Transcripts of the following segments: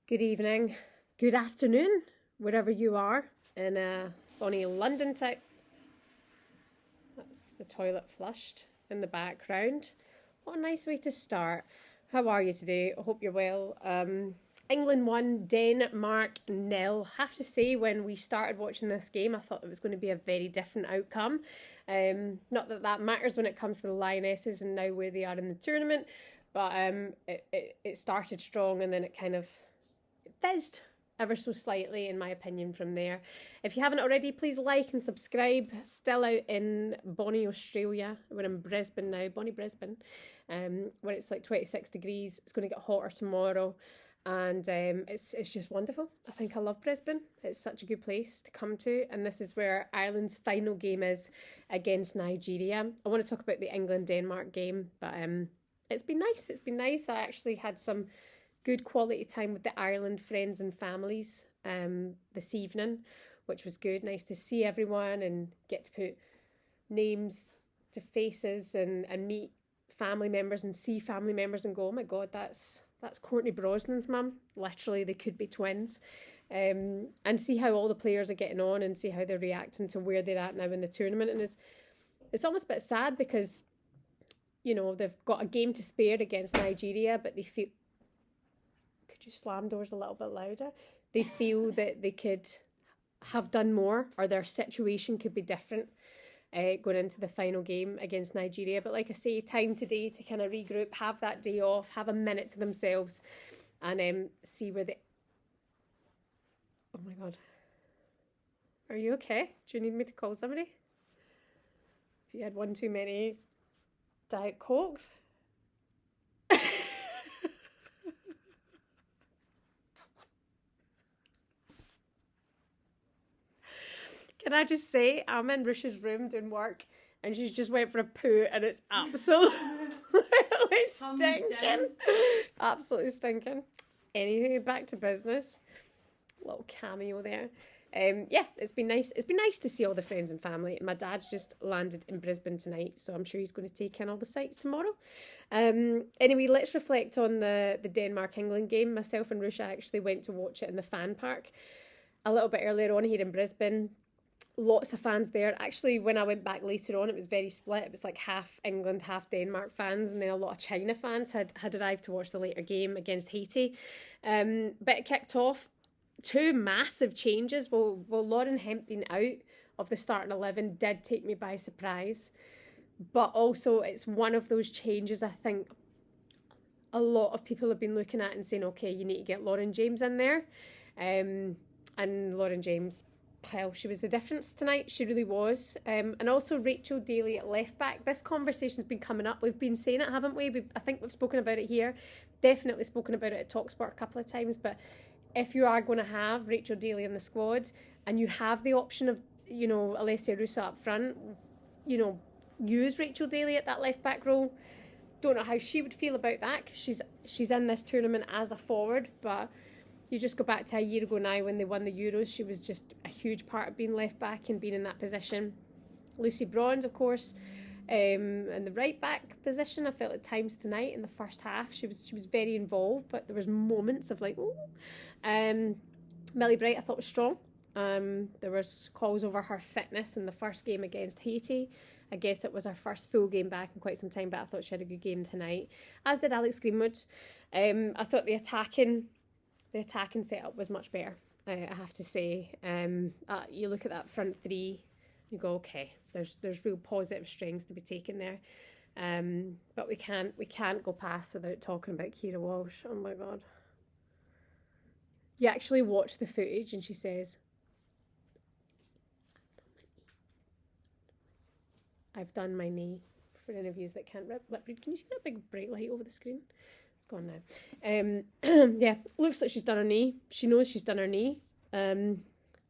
Good evening, good afternoon, wherever you are in bonny London type. That's the toilet flushed in the background. What a nice way to start. How are you today? I hope you're well. England won, Denmark nil. Have to say, when we started watching this game, I thought it was going to be a very different outcome. Not that that matters when it comes to the Lionesses and now where they are in the tournament, but it started strong and then it kind of fizzed ever so slightly, in my opinion, from there. If you haven't already, please like and subscribe. Still out in bonny Australia. We're in Brisbane now, bonny Brisbane, where it's like 26 degrees. It's going to get hotter tomorrow, and it's just wonderful. I think I love Brisbane. It's such a good place to come to, and this is where Ireland's final game is against Nigeria. I want to talk about the England-Denmark game, but it's been nice. It's been nice. I actually had some good quality time with the Ireland friends and families this evening, which was good. Nice to see everyone and get to put names to faces and meet family members and see family members and go, oh my God, that's Courtney Brosnan's mum. Literally, they could be twins. And see how all the players are getting on and see how they're reacting to where they're at now in the tournament. And it's almost a bit sad because, you know, they've got a game to spare against Nigeria, but they feel... Could you slam doors a little bit louder? They feel that they could have done more, or their situation could be different going into the final game against Nigeria. But like I say, time today to kind of regroup, have that day off, have a minute to themselves, and see where they... Oh my God. Are you okay? Do you need me to call somebody? If you had one too many Diet Cokes? Can I just say, I'm in Rush's room doing work and she's just went for a poo and it's absolutely stinking. Absolutely stinking. Anywho, back to business. Little cameo there. Yeah, it's been nice. It's been nice to see all the friends and family. My dad's just landed in Brisbane tonight, so I'm sure he's going to take in all the sights tomorrow. Anyway, let's reflect on the Denmark-England game. Myself and Rusha actually went to watch it in the fan park a little bit earlier on here in Brisbane. Lots of fans there. Actually, when I went back later on, it was very split. It was like half England, half Denmark fans, and then a lot of China fans had arrived to watch the later game against Haiti. But it kicked off. Two massive changes. Well, Lauren Hemp being out of the starting 11 did take me by surprise. But also, it's one of those changes I think a lot of people have been looking at and saying, okay, you need to get Lauren James in there. And Lauren James... Well, she was the difference tonight. She really was. And also Rachel Daly at left back. This conversation's been coming up. We've been saying it, haven't we? I think we've spoken about it here. Definitely spoken about it at TalkSport a couple of times. But if you are going to have Rachel Daly in the squad and you have the option of, you know, Alessia Russa up front, you know, use Rachel Daly at that left back role. Don't know how she would feel about that, because she's in this tournament as a forward, but... You just go back to a year ago now when they won the Euros. She was just a huge part of being left back and being in that position. Lucy Bronze, of course, in the right back position. I felt at times tonight in the first half she was very involved, but there was moments of like, oh. Millie Bright I thought was strong. There was calls over her fitness in the first game against Haiti. I guess it was her first full game back in quite some time, but I thought she had a good game tonight, as did Alex Greenwood. I thought the attacking setup was much better, I have to say. You look at that front three, you go, okay, there's real positive strengths to be taken there. But we can't go past without talking about Kiera Walsh. Oh my God. You actually watch the footage and she says, I've done my knee. For any of you that can't lip read, can you see that big bright light over the screen? It's gone now. Yeah, looks like she's done her knee. She knows she's done her knee. A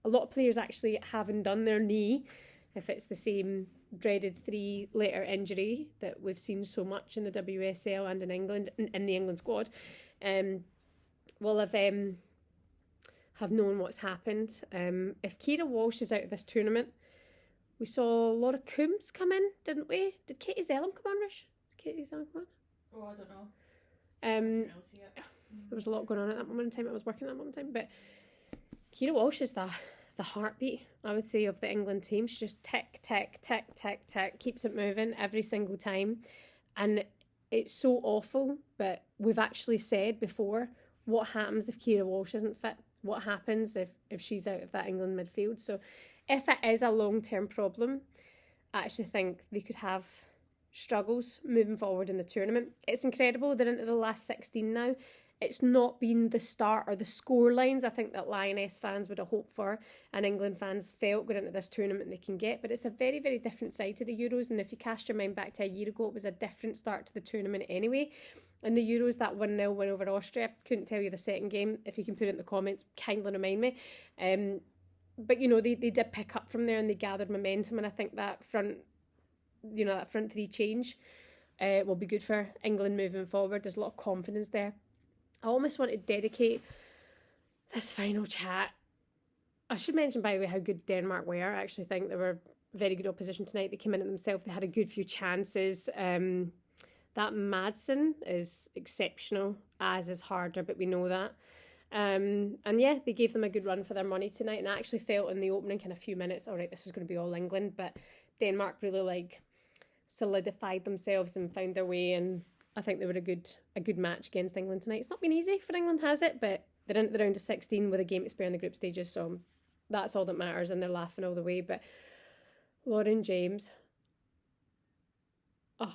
lot of players actually haven't done their knee, if it's the same dreaded 3-letter injury that we've seen so much in the WSL and in England, in the England squad. Will have known what's happened. If Kiera Walsh is out of this tournament, we saw Laura Coombs come in, didn't we? Did Katie Zellum come on, Rish? Did Katie Zellum come on? Oh, I don't know. There was a lot going on at that moment in time. I was working at that moment in time. But Kiera Walsh is the heartbeat, I would say, of the England team. She just tick, tick, tick, tick, tick, keeps it moving every single time. And it's so awful, but we've actually said before, what happens if Kiera Walsh isn't fit? What happens if she's out of that England midfield? So if it is a long-term problem, I actually think they could have struggles moving forward in the tournament. It's incredible they're into the last 16 now. It's not been the start or the score lines I think that Lioness fans would have hoped for and England fans felt going into this tournament they can get, but it's a very, very different side to the Euros, and if you cast your mind back to a year ago, it was a different start to the tournament anyway. In the Euros, that 1-0 win over Austria, couldn't tell you the second game. If you can put it in the comments, kindly remind me. But, you know, they did pick up from there and they gathered momentum, and I think that front three change will be good for England moving forward. There's a lot of confidence there. I almost want to dedicate this final chat. I should mention, by the way, how good Denmark were. I actually think they were very good opposition tonight. They came in at themselves. They had a good few chances. That Madsen is exceptional, as is Harder, but we know that. And yeah, they gave them a good run for their money tonight. And I actually felt in the opening kind of few minutes, all right, this is going to be all England. But Denmark really solidified themselves and found their way, and I think they were a good match against England tonight. It's not been easy for England, has it? But they're into the round of 16 with a game to spare in the group stages, so that's all that matters, and they're laughing all the way. But Lauren James, I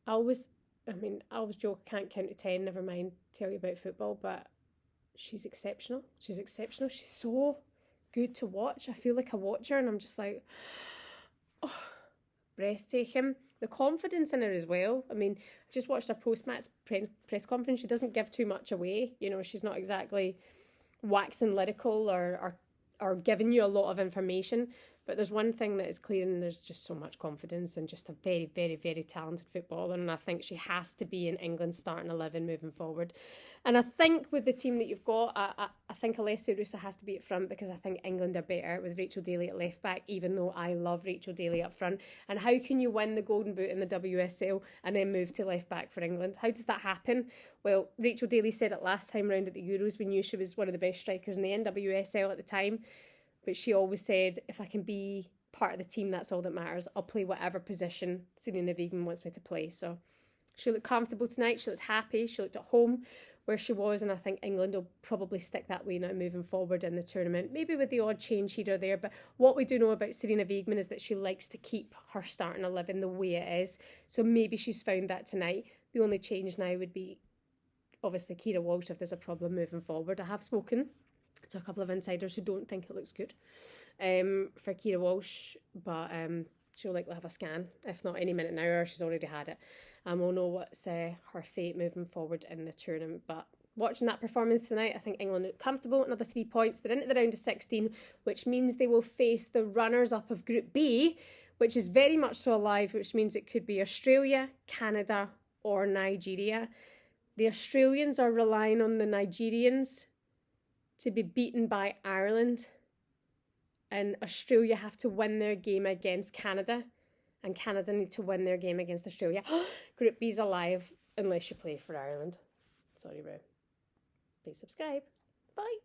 always joke I can't count to 10, never mind tell you about football, but she's exceptional. She's exceptional. She's so good to watch. I feel like I watch her and I'm just like, breathtaking. The confidence in her as well. I mean, I just watched a post-match press conference. She doesn't give too much away. You know, she's not exactly waxing lyrical or giving you a lot of information. But there's one thing that is clear, and there's just so much confidence and just a very, very, very talented footballer. And I think she has to be in England's starting 11 moving forward. And I think with the team that you've got, I think Alessia Russa has to be at front, because I think England are better with Rachel Daly at left back, even though I love Rachel Daly up front. And how can you win the Golden Boot in the WSL and then move to left back for England? How does that happen? Well, Rachel Daly said it last time round at the Euros. We knew she was one of the best strikers in the NWSL at the time. But she always said, if I can be part of the team, that's all that matters. I'll play whatever position Serena Wiegman wants me to play. So she looked comfortable tonight. She looked happy. She looked at home where she was. And I think England will probably stick that way now moving forward in the tournament. Maybe with the odd change here or there. But what we do know about Serena Wiegman is that she likes to keep her starting 11 the way it is. So maybe she's found that tonight. The only change now would be, obviously, Kiera Walsh if there's a problem moving forward. I have spoken to a couple of insiders who don't think it looks good for Kiera Walsh, but she'll likely have a scan, if not any minute now, or she's already had it, and we'll know what's her fate moving forward in the tournament. But watching that performance tonight, I think England look comfortable. Another 3 points. They're into the round of 16, which means they will face the runners-up of Group B, which is very much so alive, which means it could be Australia, Canada, or Nigeria. The Australians are relying on the Nigerians to be beaten by Ireland, and Australia have to win their game against Canada, and Canada need to win their game against Australia. Group B's alive unless you play for Ireland. Sorry, bro. Please subscribe. Bye.